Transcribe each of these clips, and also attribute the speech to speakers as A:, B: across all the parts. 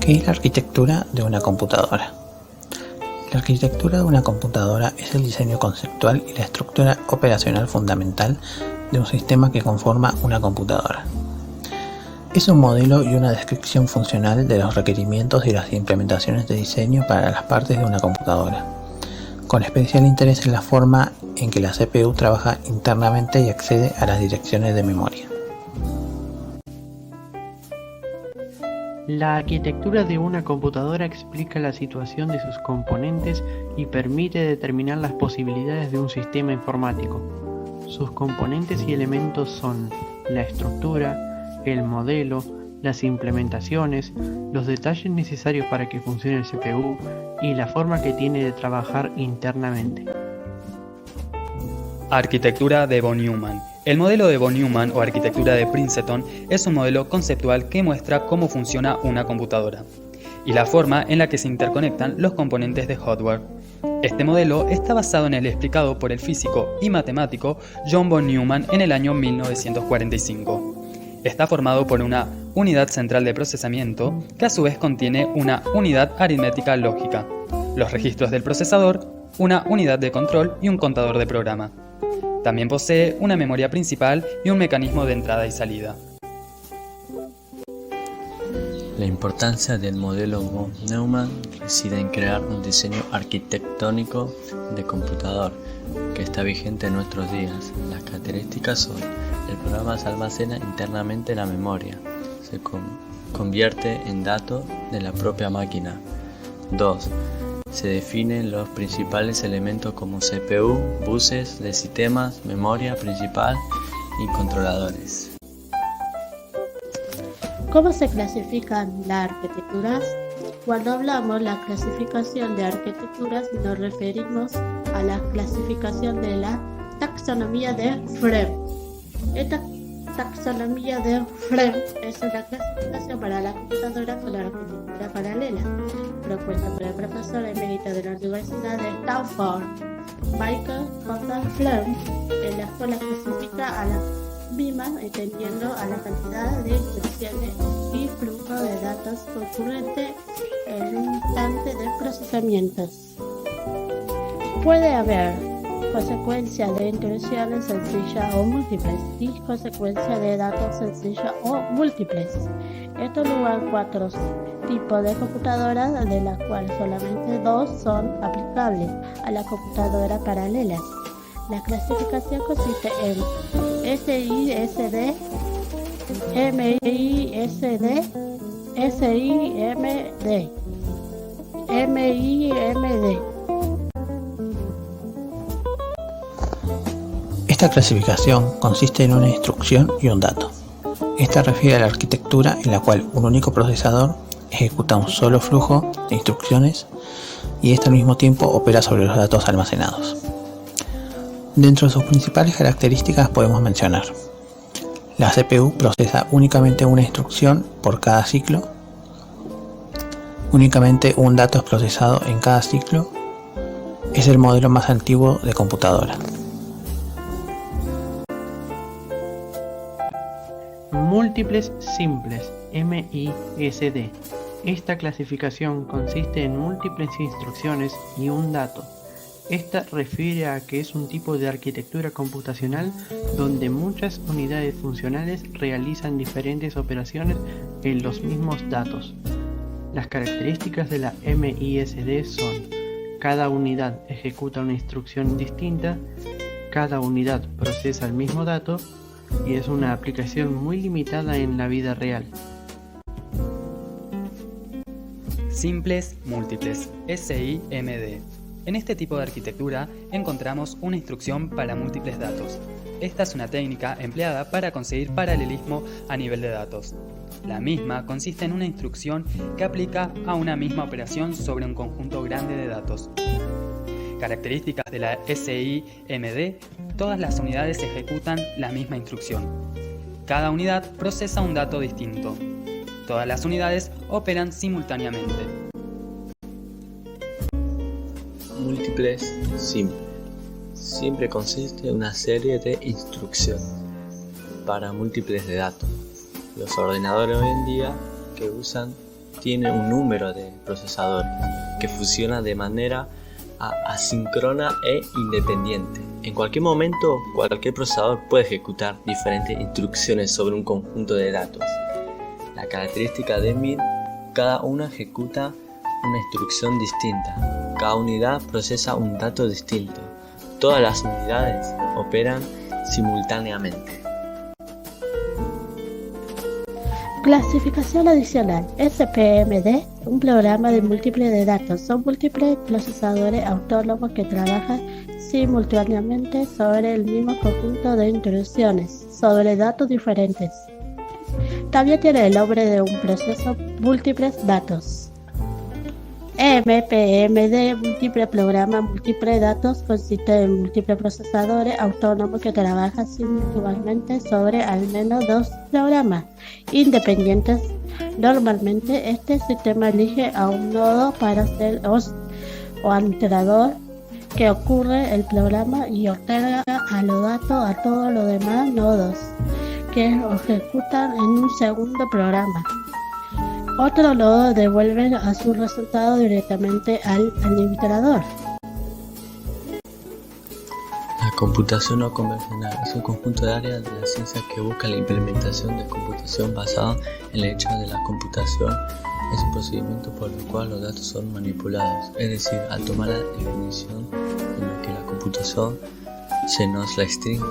A: ¿Qué es la arquitectura de una computadora? La arquitectura de una computadora es el diseño conceptual y la estructura operacional fundamental de un sistema que conforma una computadora. Es un modelo y una descripción funcional de los requerimientos y las implementaciones de diseño para las partes de una computadora, con especial interés en la forma en que la CPU trabaja internamente y accede a las direcciones de memoria.
B: La arquitectura de una computadora explica la situación de sus componentes y permite determinar las posibilidades de un sistema informático. Sus componentes y elementos son la estructura, el modelo, las implementaciones, los detalles necesarios para que funcione el CPU y la forma que tiene de trabajar internamente.
C: Arquitectura de von Neumann. El modelo de von Neumann o arquitectura de Princeton es un modelo conceptual que muestra cómo funciona una computadora y la forma en la que se interconectan los componentes de hardware. Este modelo está basado en el explicado por el físico y matemático John von Neumann en el año 1945. Está formado por una unidad central de procesamiento que a su vez contiene una unidad aritmética lógica, los registros del procesador, una unidad de control y un contador de programa. También posee una memoria principal y un mecanismo de entrada y salida.
D: La importancia del modelo von Neumann reside en crear un diseño arquitectónico de computador que está vigente en nuestros días. Las características son: el programa se almacena internamente en la memoria, se convierte en datos de la propia máquina. 2. Se definen los principales elementos como CPU, buses de sistemas, memoria principal y controladores.
E: ¿Cómo se clasifican las arquitecturas? Cuando hablamos de la clasificación de arquitecturas nos referimos a la clasificación de la taxonomía de Frege. Esta taxonomía de Frege es una clasificación para la computadora con la arquitectura paralela, propuesta por el profesor emérito de la Universidad de Stanford, Michael J. Frege, en la cual clasifica a las mismas entendiendo a la cantidad de instrucciones y flujo de datos concurrente en un instante de procesamientos. Puede haber consecuencia de instrucciones sencillas o múltiples y consecuencia de datos sencillos o múltiples. Esto lugar 4 tipos de computadoras, de las cuales solamente 2 son aplicables a las computadoras paralelas. La clasificación consiste en SISD, MISD, SIMD, MIMD.
A: Esta clasificación consiste en una instrucción y un dato. Esta refiere a la arquitectura en la cual un único procesador ejecuta un solo flujo de instrucciones y este al mismo tiempo opera sobre los datos almacenados. Dentro de sus principales características podemos mencionar: la CPU procesa únicamente una instrucción por cada ciclo, únicamente un dato es procesado en cada ciclo, es el modelo más antiguo de computadora.
B: Múltiples simples, MISD. Esta clasificación consiste en múltiples instrucciones y un dato. Esta refiere a que es un tipo de arquitectura computacional donde muchas unidades funcionales realizan diferentes operaciones en los mismos datos. Las características de la MISD son: cada unidad ejecuta una instrucción distinta, cada unidad procesa el mismo dato y es una aplicación muy limitada en la vida real.
C: Simples múltiples, SIMD. En este tipo de arquitectura encontramos una instrucción para múltiples datos. Esta es una técnica empleada para conseguir paralelismo a nivel de datos. La misma consiste en una instrucción que aplica a una misma operación sobre un conjunto grande de datos. Características de la SIMD: todas las unidades ejecutan la misma instrucción. Cada unidad procesa un dato distinto. Todas las unidades operan simultáneamente.
D: Múltiples simples. Siempre consiste en una serie de instrucciones para múltiples de datos. Los ordenadores hoy en día que usan tiene un número de procesadores que funciona de manera asíncrona e independiente. En cualquier momento, cualquier procesador puede ejecutar diferentes instrucciones sobre un conjunto de datos. La característica de MID, cada una ejecuta una instrucción distinta. Cada unidad procesa un dato distinto. Todas las unidades operan simultáneamente.
E: Clasificación adicional. SPMD, un programa de múltiples de datos. Son múltiples procesadores autónomos que trabajan simultáneamente sobre el mismo conjunto de instrucciones, sobre datos diferentes. También tiene el nombre de un proceso múltiples datos. MPMD, múltiple programa, múltiples datos, consiste en múltiples procesadores autónomos que trabajan simultáneamente sobre al menos dos programas independientes. Normalmente este sistema elige a un nodo para ser host o administrador que ocurre el programa y otorga a los datos a todos los demás nodos que ejecutan en un segundo programa. Otro nodo devuelve a su resultado directamente al administrador.
D: La computación no convencional es un conjunto de áreas de la ciencia que busca la implementación de computación basada en el hecho de la computación. Es un procedimiento por el cual los datos son manipulados, es decir, al tomar la definición en la que la computación se nos restringe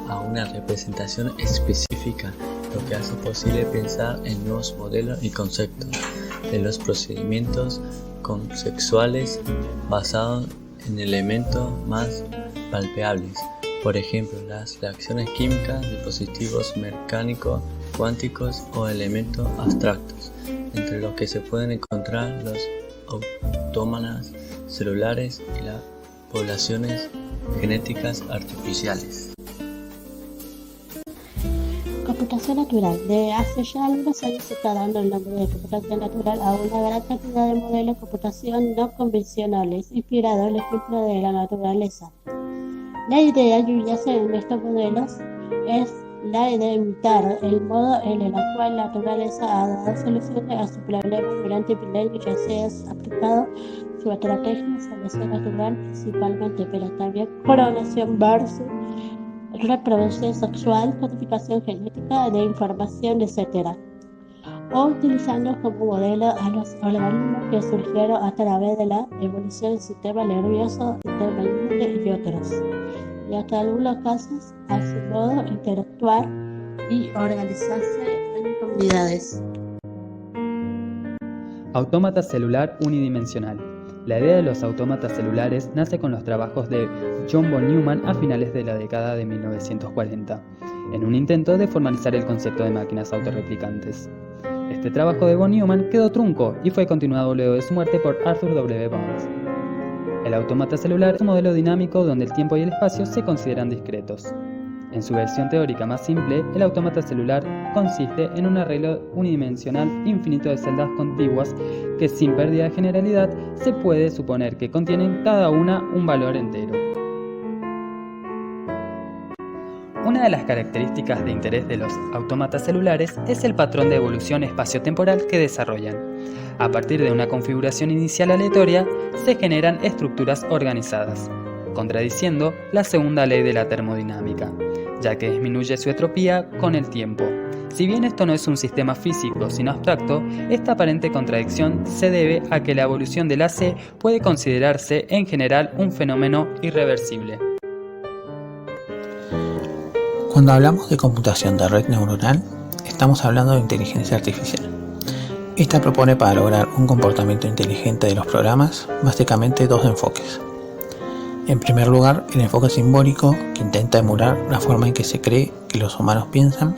D: a una representación específica, lo que hace posible pensar en nuevos modelos y conceptos de los procedimientos conceptuales basados en elementos más palpables, por ejemplo, las reacciones químicas, dispositivos mecánicos, cuánticos o elementos abstractos, entre los que se pueden encontrar los autómatas celulares y las poblaciones genéticas artificiales.
E: Computación natural. Desde hace ya algunos años se está dando el nombre de computación natural a una gran cantidad de modelos de computación no convencionales, inspirados en el ejemplo de la naturaleza. La idea subyace en estos modelos es la de imitar el modo en el cual la naturaleza ha dado soluciones a sus problemas durante milenios, ya sea aplicado su estrategia de selección natural principalmente, pero también clonación versus reproducción sexual, codificación genética de información, etc. O utilizando como modelo a los organismos que surgieron a través de la evolución del sistema nervioso, sistema inmune y otros. Y hasta algunos casos a su modo interactuar y organizarse en comunidades.
C: Autómata celular unidimensional. La idea de los autómatas celulares nace con los trabajos de John von Neumann a finales de la década de 1940, en un intento de formalizar el concepto de máquinas autorreplicantes. Este trabajo de von Neumann quedó trunco y fue continuado luego de su muerte por Arthur W. Burns. El autómata celular es un modelo dinámico donde el tiempo y el espacio se consideran discretos. En su versión teórica más simple, el autómata celular consiste en un arreglo unidimensional infinito de celdas contiguas que, sin pérdida de generalidad, se puede suponer que contienen cada una un valor entero. Una de las características de interés de los autómatas celulares es el patrón de evolución espaciotemporal que desarrollan. A partir de una configuración inicial aleatoria, se generan estructuras organizadas, contradiciendo la segunda ley de la termodinámica, ya que disminuye su entropía con el tiempo. Si bien esto no es un sistema físico sino abstracto, esta aparente contradicción se debe a que la evolución de la C puede considerarse en general un fenómeno irreversible.
A: Cuando hablamos de computación de red neuronal, estamos hablando de inteligencia artificial. Esta propone para lograr un comportamiento inteligente de los programas básicamente dos enfoques. En primer lugar, el enfoque simbólico, que intenta emular la forma en que se cree que los humanos piensan,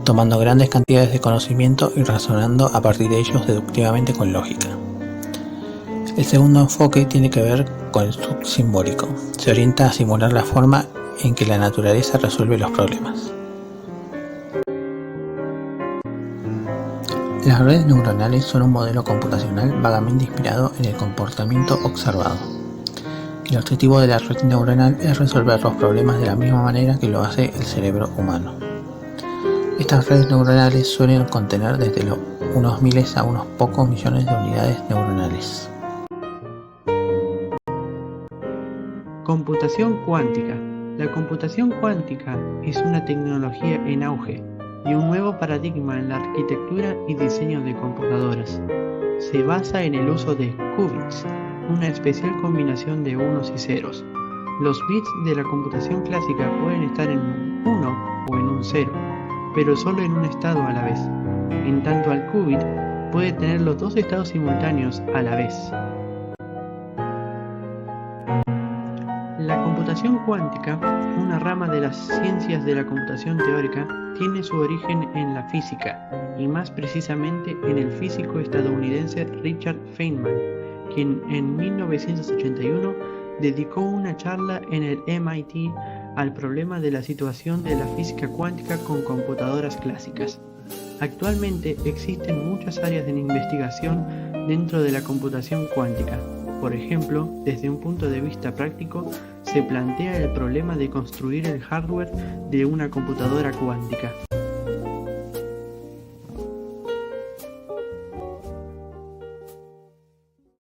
A: tomando grandes cantidades de conocimiento y razonando a partir de ellos deductivamente con lógica. El segundo enfoque tiene que ver con el subsimbólico. Se orienta a simular la forma en que la naturaleza resuelve los problemas. Las redes neuronales son un modelo computacional vagamente inspirado en el comportamiento observado. El objetivo de la red neuronal es resolver los problemas de la misma manera que lo hace el cerebro humano. Estas redes neuronales suelen contener desde lo unos miles a unos pocos millones de unidades neuronales.
B: Computación cuántica. La computación cuántica es una tecnología en auge y un nuevo paradigma en la arquitectura y diseño de computadoras. Se basa en el uso de qubits, una especial combinación de unos y ceros. Los bits de la computación clásica pueden estar en un 1 o en un 0, pero solo en un estado a la vez. En tanto al qubit puede tener los dos estados simultáneos a la vez. La computación cuántica, una rama de las ciencias de la computación teórica, tiene su origen en la física, y más precisamente en el físico estadounidense Richard Feynman, quien en 1981 dedicó una charla en el MIT al problema de la situación de la física cuántica con computadoras clásicas. Actualmente existen muchas áreas de investigación dentro de la computación cuántica. Por ejemplo, desde un punto de vista práctico, se plantea el problema de construir el hardware de una computadora cuántica.